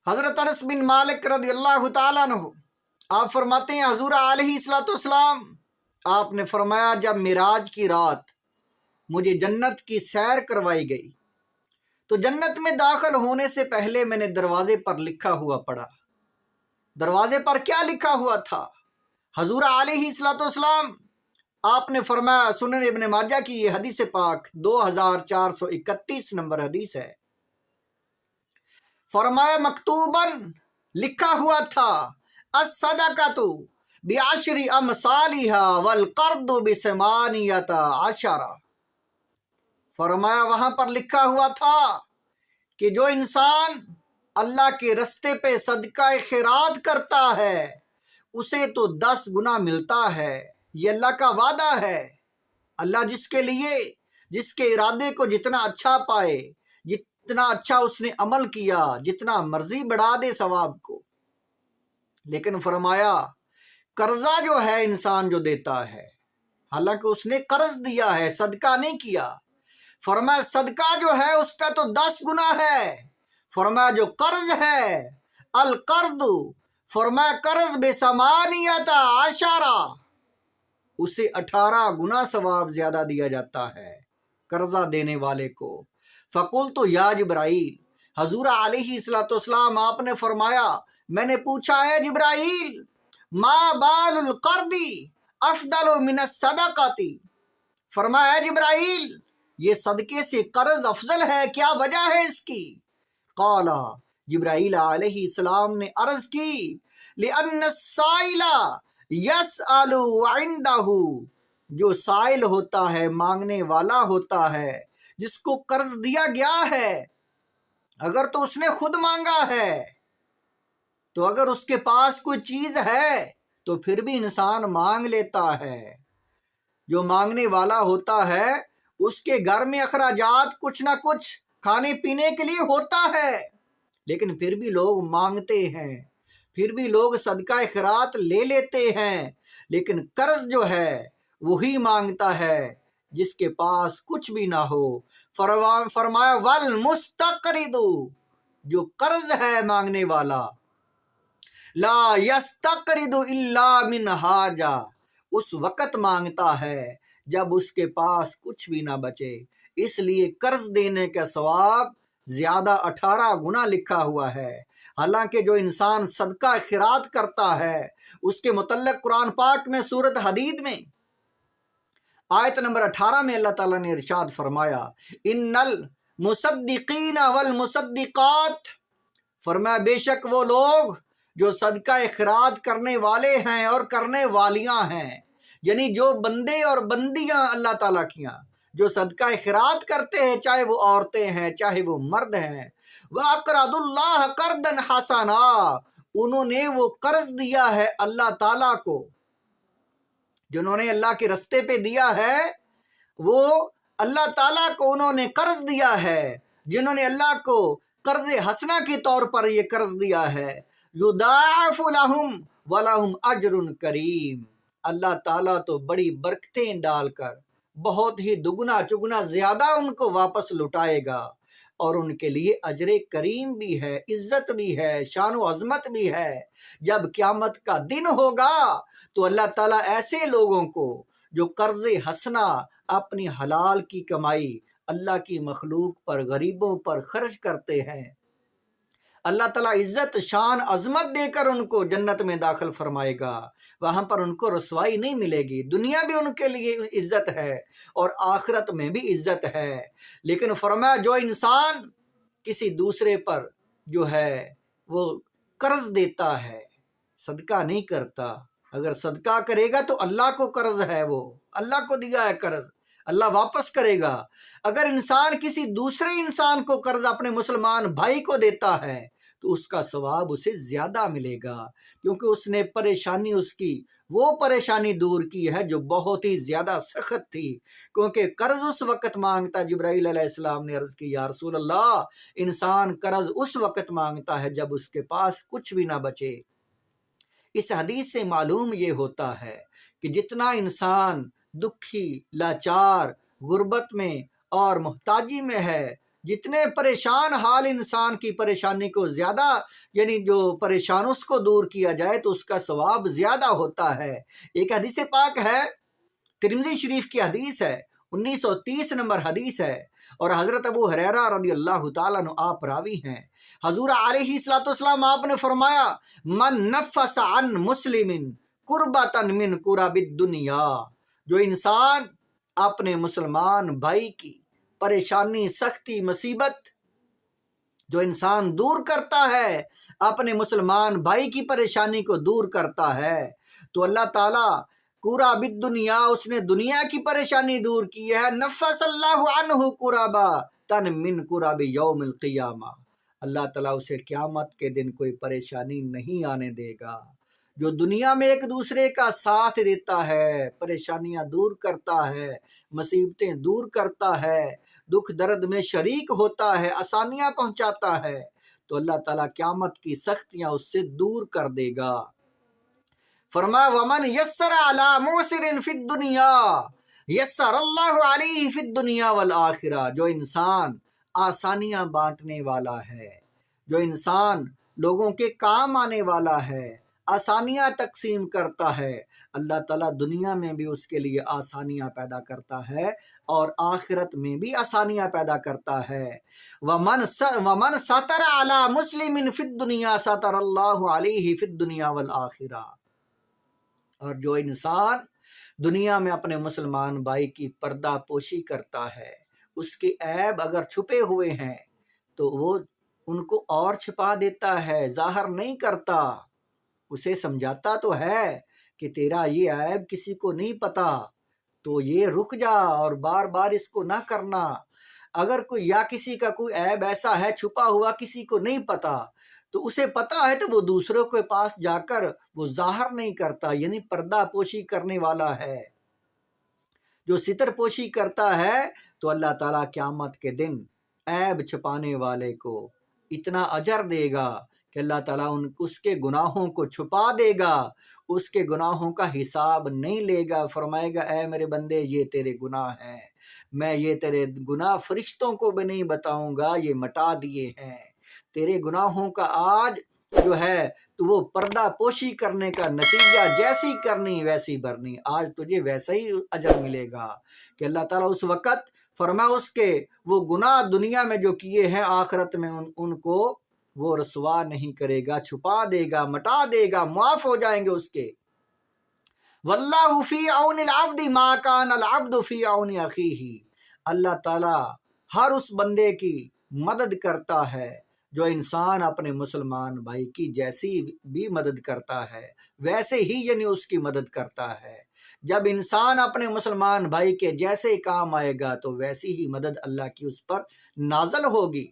حضرت انس بن مالک رضی اللہ تعالیٰ عنہ آپ فرماتے ہیں حضور علیہ الصلوۃ والسلام آپ نے فرمایا جب معراج کی رات مجھے جنت کی سیر کروائی گئی تو جنت میں داخل ہونے سے پہلے میں نے دروازے پر لکھا ہوا پڑھا۔ دروازے پر کیا لکھا ہوا تھا؟ حضور علیہ الصلوۃ والسلام آپ نے فرمایا، سنن ابن ماجہ کی یہ حدیث پاک 2431 نمبر حدیث ہے، فرمایا مکتوباً لکھا ہوا تھا الصدقۃ بعشر امثالها والقرض بثمانیۃ عشر۔ فرمایا وہاں پر لکھا ہوا تھا کہ جو انسان اللہ کے رستے پہ صدقہ خیرات کرتا ہے اسے تو 10 گنا ملتا ہے۔ یہ اللہ کا وعدہ ہے۔ اللہ جس کے ارادے کو جتنا اچھا پائے، جتنا اچھا اس نے عمل کیا، جتنا مرضی بڑھا دے ثواب کو۔ لیکن فرمایا قرضہ جو ہے انسان جو دیتا ہے، حالانکہ اس نے قرض دیا ہے، صدقہ نہیں کیا، فرمایا صدقہ جو ہے اس کا تو 10 گنا ہے۔ فرمایا جو قرض ہے القرض، فرمایا قرض بثمانیۃ عشر، اسے 18 گنا ثواب زیادہ دیا جاتا ہے قرضہ دینے والے کو۔ فقلت یا جبرائیل، حضور علیہ الصلوۃ والسلام آپ نے فرمایا میں نے پوچھا ہے جبرائیل ما بال القرض افضل من الصدقۃ، فرمایا جبرائیل یہ صدقے سے قرض افضل ہے، کیا وجہ ہے اس کی؟ قال، جبرائیل علیہ السلام نے عرض کی لأن السائل یسأل عنده، جو سائل ہوتا ہے، مانگنے والا ہوتا ہے، جس کو قرض دیا گیا ہے، اگر تو اس نے خود مانگا ہے تو اگر اس کے پاس کوئی چیز ہے تو پھر بھی انسان مانگ لیتا ہے۔ جو مانگنے والا ہوتا ہے اس کے گھر میں اخراجات کچھ نہ کچھ کھانے پینے کے لیے ہوتا ہے، لیکن پھر بھی لوگ مانگتے ہیں، پھر بھی لوگ صدقہ خیرات لے لیتے ہیں۔ لیکن قرض جو ہے وہی مانگتا ہے جس کے پاس کچھ بھی نہ ہو۔ فرمایا والمستقرض، جو قرض ہے مانگنے والا، لا یستقرض الا من حاجہ، اس وقت مانگتا ہے جب اس کے پاس کچھ بھی نہ بچے۔ اس لیے قرض دینے کا ثواب زیادہ 18 گنا لکھا ہوا ہے۔ حالانکہ جو انسان صدقہ خیرات کرتا ہے اس کے متعلق قرآن پاک میں سورۃ حدید میں آیت نمبر 18 میں اللہ تعالیٰ نے ارشاد فرمایا ان المصدقین والمصدقات، فرمایا بے شک وہ لوگ جو صدقہ خیرات کرنے والے ہیں اور کرنے والیاں ہیں، یعنی جو بندے اور بندیاں اللہ تعالیٰ کیاں جو صدقہ خیرات کرتے ہیں، چاہے وہ عورتیں ہیں چاہے وہ مرد ہیں، وَأَقْرَضُوا اللَّهَ قَرْضًا حَسَنًا، انہوں نے وہ قرض دیا ہے اللہ تعالیٰ کو، جنہوں نے اللہ کے رستے پہ دیا ہے وہ اللہ تعالیٰ کو انہوں نے قرض دیا ہے، جنہوں نے اللہ کو قرض حسنہ کے طور پر یہ قرض دیا ہے، یضاعف لہم ولہم اجر کریم، اللہ تعالیٰ تو بڑی برکتیں ڈال کر بہت ہی دگنا چگنا زیادہ ان کو واپس لٹائے گا، اور ان کے لیے اجر کریم بھی ہے، عزت بھی ہے، شان و عظمت بھی ہے۔ جب قیامت کا دن ہوگا تو اللہ تعالیٰ ایسے لوگوں کو جو قرض حسنہ اپنی حلال کی کمائی اللہ کی مخلوق پر، غریبوں پر خرچ کرتے ہیں، اللہ تعالیٰ عزت شان عظمت دے کر ان کو جنت میں داخل فرمائے گا۔ وہاں پر ان کو رسوائی نہیں ملے گی، دنیا بھی ان کے لیے عزت ہے اور آخرت میں بھی عزت ہے۔ لیکن فرمایا جو انسان کسی دوسرے پر جو ہے وہ قرض دیتا ہے، صدقہ نہیں کرتا، اگر صدقہ کرے گا تو اللہ کو قرض ہے، وہ اللہ کو دیا ہے قرض، اللہ واپس کرے گا۔ اگر انسان کسی دوسرے انسان کو قرض اپنے مسلمان بھائی کو دیتا ہے تو اس کا ثواب اسے زیادہ ملے گا، کیونکہ اس نے پریشانی، اس کی وہ پریشانی دور کی ہے جو بہت ہی زیادہ سخت تھی، کیونکہ قرض اس وقت مانگتا، جبرائیل علیہ السلام نے عرض کی یا رسول اللہ، انسان قرض اس وقت مانگتا ہے جب اس کے پاس کچھ بھی نہ بچے۔ اس حدیث سے معلوم یہ ہوتا ہے کہ جتنا انسان دکھی، لاچار، غربت میں اور محتاجی میں ہے، جتنے پریشان حال انسان کی پریشانی کو زیادہ یعنی جو پریشان اس کو دور کیا جائے تو اس کا ثواب زیادہ ہوتا ہے۔ ایک حدیث پاک ہے، ترمذی شریف کی حدیث ہے، 1930 نمبر حدیث ہے، اور حضرت ابو ہریرہ رضی اللہ تعالیٰ عنہ آپ راوی ہیں۔ حضور علیہ الصلوۃ والسلام آپ نے فرمایا، من نفس عن مسلم کربۃ من کرب الدنیا، جو انسان اپنے مسلمان بھائی کی پریشانی، سختی، مصیبت جو انسان دور کرتا ہے، اپنے مسلمان بھائی کی پریشانی کو دور کرتا ہے، تو اللہ تعالیٰ کرب الدنیا، اس نے دنیا کی پریشانی دور کی ہے۔ نفس اللہ عنہ کربۃ من کرب یوم القیامہ، اللہ تعالیٰ اسے قیامت کے دن کوئی پریشانی نہیں آنے دے گا۔ جو دنیا میں ایک دوسرے کا ساتھ دیتا ہے، پریشانیاں دور کرتا ہے، مصیبتیں دور کرتا ہے، دکھ درد میں شریک ہوتا ہے، آسانیاں پہنچاتا ہے، تو اللہ تعالیٰ قیامت کی سختیاں اس سے دور کر دے گا۔ فرمایا ومن یسر علی معسر فی الدنیا یسر اللہ علیہ فی الدنیا والآخرہ، جو انسان آسانیاں بانٹنے والا ہے، جو انسان لوگوں کے کام آنے والا ہے، آسانیاں تقسیم کرتا ہے، اللہ تعالیٰ دنیا میں بھی اس کے لیے آسانیاں پیدا کرتا ہے اور آخرت میں بھی آسانیاں پیدا کرتا ہے۔ ومن ستر علی مسلم فی الدنیا ستر اللہ علیہ فی الدنیا والآخرہ، اور جو انسان دنیا میں اپنے مسلمان بھائی کی پردہ پوشی کرتا ہے، اس کے عیب اگر چھپے ہوئے ہیں تو وہ ان کو اور چھپا دیتا ہے، ظاہر نہیں کرتا، اسے سمجھاتا تو ہے کہ تیرا یہ عیب کسی کو نہیں پتا، تو یہ رک جا اور بار بار اس کو نہ کرنا۔ اگر کوئی یا کسی کا کوئی عیب ایسا ہے چھپا ہوا کسی کو نہیں پتا، تو اسے پتا ہے تو وہ دوسروں کے پاس جا کر وہ ظاہر نہیں کرتا، یعنی پردہ پوشی کرنے والا ہے۔ جو ستر پوشی کرتا ہے تو اللہ تعالیٰ قیامت کے دن عیب چھپانے والے کو اتنا اجر دے گا کہ اللہ تعالیٰ اس کے گناہوں کو چھپا دے گا، اس کے گناہوں کا حساب نہیں لے گا، فرمائے گا اے میرے بندے یہ تیرے گناہ ہیں، میں یہ تیرے گناہ فرشتوں کو بھی نہیں بتاؤں گا، یہ مٹا دیے ہیں، تیرے گناہوں کا آج جو ہے تو وہ پردہ پوشی کرنے کا نتیجہ جیسی کرنی ویسی بھرنی، آج تجھے ویسا ہی اجر ملے گا کہ اللہ تعالیٰ اس وقت فرمایا اس کے وہ گناہ دنیا میں جو کیے ہیں آخرت میں ان کو وہ رسوا نہیں کرے گا، چھپا دے گا، مٹا دے گا، معاف ہو جائیں گے اس کے۔ واللہ فی عون العبد ما کان العبد فی عون اخیہ، اللہ تعالیٰ ہر اس بندے کی مدد کرتا ہے جو انسان اپنے مسلمان بھائی کی جیسی بھی مدد کرتا ہے ویسے ہی یعنی اس کی مدد کرتا ہے۔ جب انسان اپنے مسلمان بھائی کے جیسے کام آئے گا تو ویسی ہی مدد اللہ کی اس پر نازل ہوگی۔